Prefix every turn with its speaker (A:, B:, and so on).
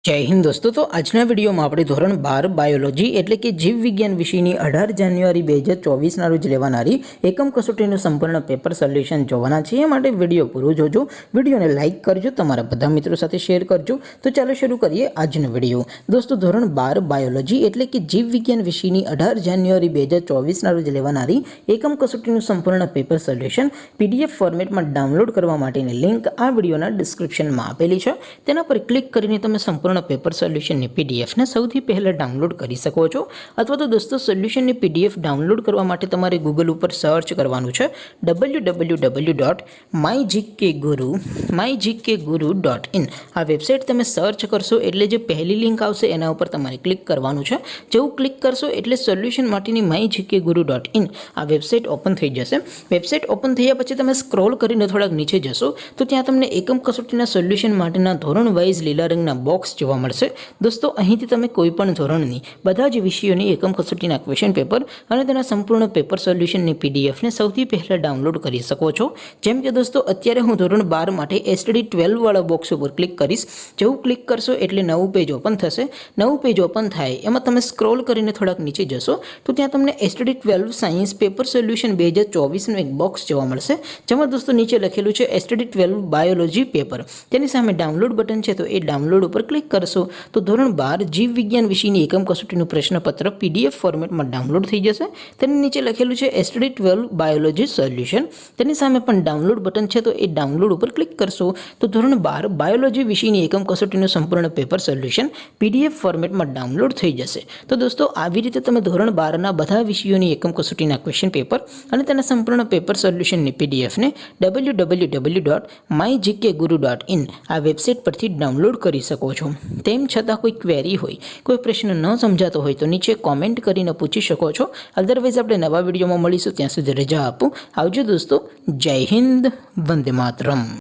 A: जय हिंद दोस्तों। तो आजना विडियो में આપણે ધોરણ 12 બાયોલોજી એટલે કે જીવ વિજ્ઞાન વિષયની 18 જાન્યુઆરી 2024 ના રોજ લેવાનારી એકમ કસોટીનું સંપૂર્ણ પેપર સોલ્યુશન જોવાના છે। એ માટે વિડિયો પૂરો જોજો, વિડિયોને લાઈક કરજો, તમારા બધા મિત્રો સાથે શેર કરજો। તો ચાલો શરૂ કરીએ આજનો વિડિયો। દોસ્તો ધોરણ 12 બાયોલોજી એટલે કે જીવ વિજ્ઞાન વિષયની 18 જાન્યુઆરી 2024 ના રોજ લેવાનારી એકમ કસોટીનું સંપૂર્ણ પેપર સોલ્યુશન પીડીએફ ફોર્મેટમાં ડાઉનલોડ કરવા માટેની લિંક આ વિડિયોના ડિસ્ક્રિપ્શનમાં આપેલી છે। તેના પર ક્લિક કરીને તમે સંપૂર્ણ पेपर सोल्यूशन ની पीडीएफ ने સૌથી પહેલા ડાઉનલોડ કરી શકો છો। અથવા તો દોસ્તો સોલ્યુશન ની पीडीएफ ડાઉનલોડ કરવા માટે તમારે ગૂગલ ઉપર સર્ચ કરવાનું છે www.mygkguru.in। આ વેબસાઈટ તમે સર્ચ કરશો એટલે જે પહેલી લિંક આવશે એના ઉપર તમારે ક્લિક કરવાનું છે। જેવું ક્લિક કરશો એટલે સોલ્યુશન માટેની mygkguru.in આ વેબસાઈટ ઓપન થઈ જશે। વેબસાઈટ ઓપન થયા પછી તમે સ્ક્રોલ કરીને થોડાક નીચે જશો તો ત્યાં તમને એકમ કસોટીના સોલ્યુશન માટેના ધોરણ વાઇઝ લીલા રંગના બોક્સ જોવા મળશે। દોસ્તો અહીંથી તમે કોઈપણ ધોરણની બધા જ વિષયોની એકમ કસોટીના ક્વેશ્ચન પેપર અને તેના સંપૂર્ણ પેપર સોલ્યુશનની પીડીએફને સૌથી પહેલા ડાઉનલોડ કરી શકો છો। જેમ કે દોસ્તો અત્યારે હું ધોરણ 12 માટે એસટીડી 12 વાળા બોક્સ ઉપર ક્લિક કરીશ। જેવું ક્લિક કરશો એટલે નવું પેજ ઓપન થશે। નવું પેજ ઓપન થાય એમાં તમે સ્ક્રોલ કરીને થોડાક નીચે જશો તો ત્યાં તમને એસટીડી 12 સાયન્સ પેપર સોલ્યુશન 2024 નું એક બોક્સ જોવા મળશે। જેમાં દોસ્તો નીચે લખેલું છે એસટીડી 12 બાયોલોજી પેપર। તેની સામે ડાઉનલોડ બટન છે તો એ ડાઉનલોડ ઉપર ક્લિક કરશો તો ધોરણ 12 જીવ વિજ્ઞાન વિષયની એકમ કસોટીનું પ્રશ્નપત્ર પીડીએફ ફોર્મેટમાં ડાઉનલોડ થઈ જશે। તેની નીચે લખેલું છે એસટીડી 12 બાયોલોજી સોલ્યુશન। તેની સામે પણ ડાઉનલોડ બટન છે તો એ ડાઉનલોડ ઉપર ક્લિક કરશો તો ધોરણ 12 બાયોલોજી વિષયની એકમ કસોટીનું સંપૂર્ણ પેપર સોલ્યુશન પીડીએફ ફોર્મેટમાં ડાઉનલોડ થઈ જશે। તો દોસ્તો આવી રીતે તમે ધોરણ 12 ના બધા વિષયોની એકમ કસોટીના ક્વેશ્ચન પેપર અને તેના સંપૂર્ણ પેપર સોલ્યુશનની પીડીએફને www.mygkguru.in આ વેબસાઈટ પરથી ડાઉનલોડ કરી શકો છો। તેમ છતાં કોઈ ક્વેરી હોય, કોઈ પ્રશ્ન ન સમજાતો હોય તો નીચે કોમેન્ટ કરીને પૂછી શકો છો। અધરવાઇઝ આપણે નવા વિડીયોમાં મળીશું, ત્યાં સુધી રજા આપો। આવજો દોસ્તો। જય હિન્દ, વંદે માતરમ।